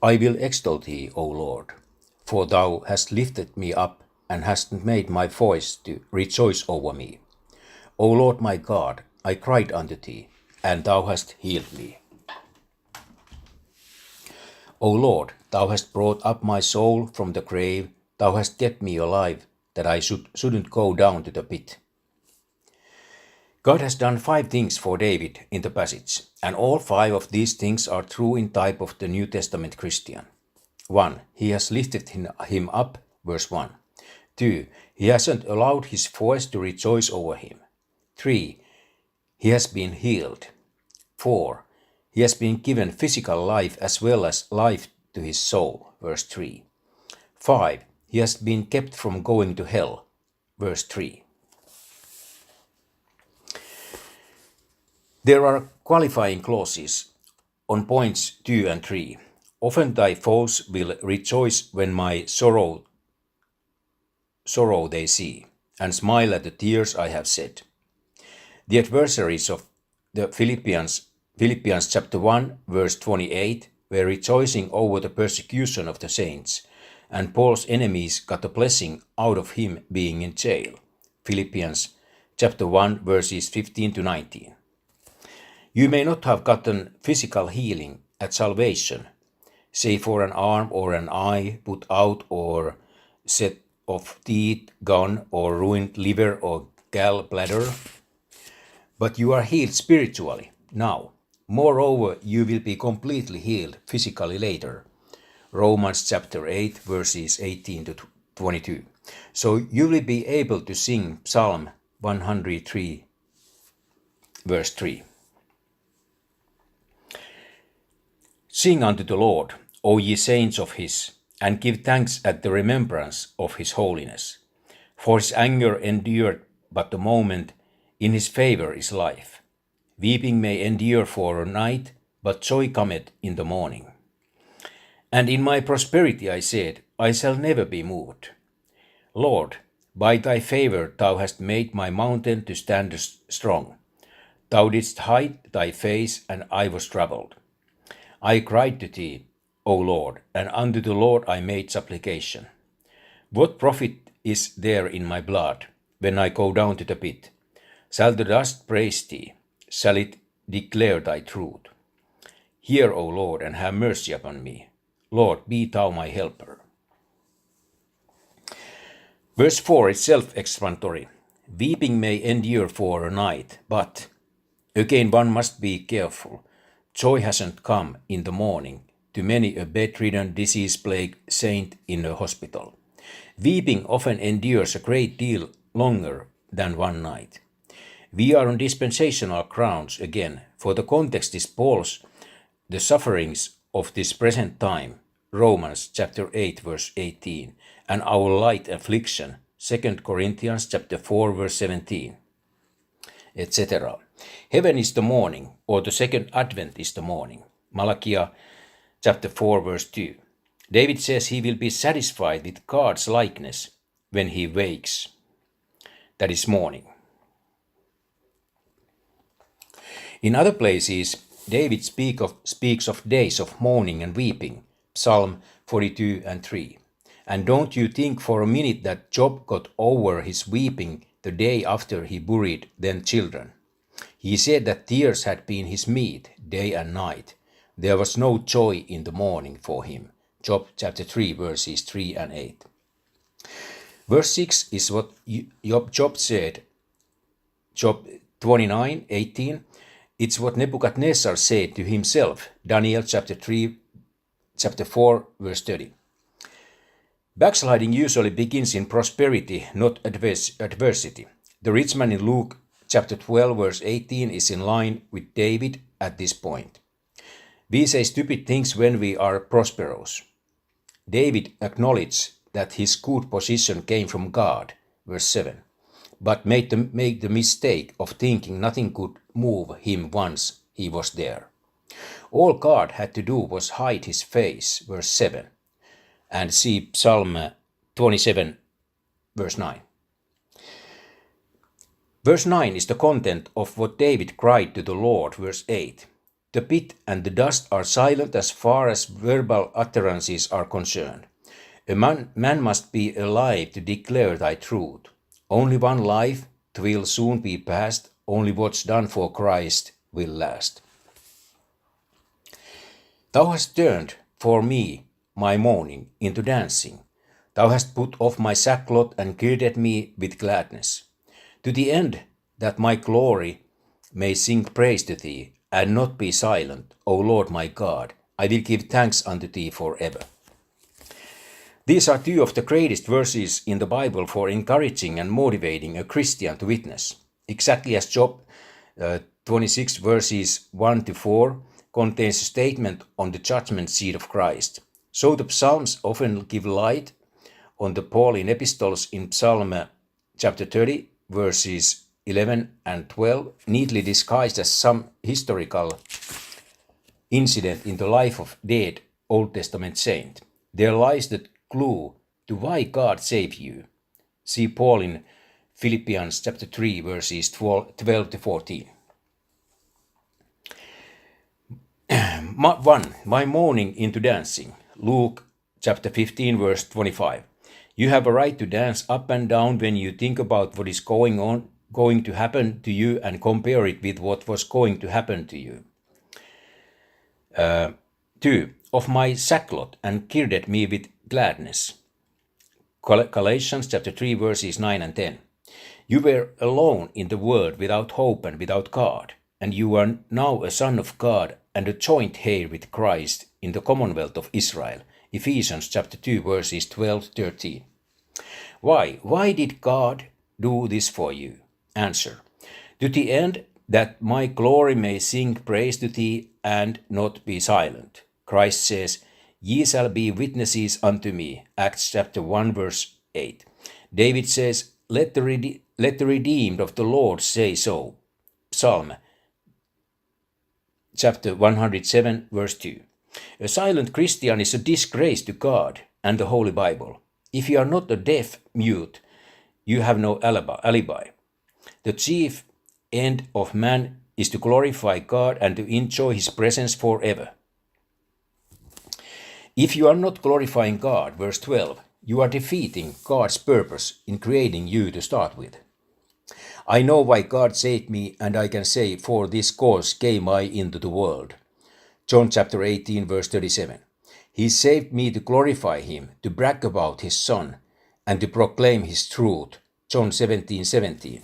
I will extol thee, O Lord, for thou hast lifted me up and hast made my voice to rejoice over me. O Lord my God, I cried unto thee, and thou hast healed me. O Lord, thou hast brought up my soul from the grave, thou hast kept me alive, that I shouldn't go down to the pit. God has done 5 things for David in the passage, and all 5 of these things are true in type of the New Testament Christian. 1. He has lifted him up, verse 1. 2. He hasn't allowed his voice to rejoice over him. 3. He has been healed. 4. He has been given physical life as well as life to his soul, verse 3. 5. He has been kept from going to hell, verse 3. There are qualifying clauses on points 2 and 3. Often thy foes will rejoice when my sorrow they see, and smile at the tears I have shed. The adversaries of the Philippians chapter 1 verse 28 were rejoicing over the persecution of the saints, and Paul's enemies got a blessing out of him being in jail. Philippians chapter 1 verses 15 to 19. You may not have gotten physical healing at salvation, say for an arm or an eye put out or set of teeth gone or ruined liver or gallbladder, but you are healed spiritually now. Moreover, you will be completely healed physically later. Romans chapter 8 verses 18 to 22. So you will be able to sing Psalm 103 verse 3. Sing unto the Lord, O ye saints of his, and give thanks at the remembrance of his holiness. For his anger endured but a moment, in his favor is life. Weeping may endure for a night, but joy cometh in the morning. And in my prosperity I said, I shall never be moved. Lord, by thy favor thou hast made my mountain to stand strong. Thou didst hide thy face, and I was troubled. I cried to thee, O Lord, and unto the Lord I made supplication. What profit is there in my blood, when I go down to the pit? Shall the dust praise thee? Shall it declare thy truth? Hear, O Lord, and have mercy upon me. Lord, be thou my helper. Verse 4 is self-explanatory. Weeping may endure for a night, but again one must be careful. Joy hasn't come in the morning to many a bedridden, disease-plagued saint in a hospital. Weeping often endures a great deal longer than one night. We are on dispensational grounds again, for the context is Paul's the sufferings of this present time, Romans chapter 8 verse 18, and our light affliction, 2 Corinthians chapter 4 verse 17, etc. Heaven is the morning, or the second advent is the morning. Malachi chapter 4 verse 2. David says he will be satisfied with God's likeness when he wakes. That is morning. In other places, David speaks of days of mourning and weeping, Psalm 42 and 3. And don't you think for a minute that Job got over his weeping the day after he buried them children. He said that tears had been his meat day and night. There was no joy in the morning for him. Job chapter 3 verses 3 and 8. Verse 6 is what Job said. Job 29:18. It's what Nebuchadnezzar said to himself. Daniel chapter 4 verse 30. Backsliding usually begins in prosperity, not adversity. The rich man in Luke chapter 12 verse 18 is in line with David at this point. We say stupid things when we are prosperous. David acknowledged that his good position came from God, verse 7, but made the mistake of thinking nothing could move him once he was there. All God had to do was hide his face, verse 7, and see Psalm 27, verse 9. Verse 9 is the content of what David cried to the Lord, verse 8. The pit and the dust are silent as far as verbal utterances are concerned. A man must be alive to declare thy truth. Only one life will soon be past, only what's done for Christ will last. Thou hast turned for me my mourning into dancing. Thou hast put off my sackcloth and girded me with gladness, to the end that my glory may sing praise to thee, and not be silent, O Lord my God. I will give thanks unto thee forever. These are two of the greatest verses in the Bible for encouraging and motivating a Christian to witness. Exactly as Job 26 verses 1 to 4 contains a statement on the judgment seat of Christ. So the Psalms often give light on the Pauline epistles in Psalm chapter 30 verses 11 and 12, neatly disguised as some historical incident in the life of dead Old Testament saint. There lies the clue to why God saved you. See Paul in Philippians chapter 3 verses 12 to 14. 1. My mourning into dancing. Luke chapter 15 verse 25. You have a right to dance up and down when you think about what is going to happen to you and compare it with what was going to happen to you. 2. Of my sackcloth and girded me with gladness. Galatians chapter 3 verses 9 and 10. You were alone in the world without hope and without God, and you are now a son of God and a joint heir with Christ in the commonwealth of Israel. Ephesians chapter 2 verses 12-13. Why? Why did God do this for you? Answer. To the end that my glory may sing praise to thee and not be silent. Christ says, Ye shall be witnesses unto me. Acts chapter 1 verse 8. David says, Let the redeemed of the Lord say so. Psalm chapter 107 verse 2. A silent Christian is a disgrace to God and the Holy Bible. If you are not a deaf mute, you have no alibi. The chief end of man is to glorify God and to enjoy his presence forever. If you are not glorifying God, verse 12, you are defeating God's purpose in creating you to start with. I know why God saved me, and I can say, for this cause came I into the world. John chapter 18 verse 37. He saved me to glorify him, to brag about his Son, and to proclaim his truth. John 17:17.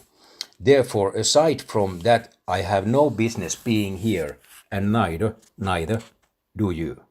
Therefore, aside from that, I have no business being here, and neither do you.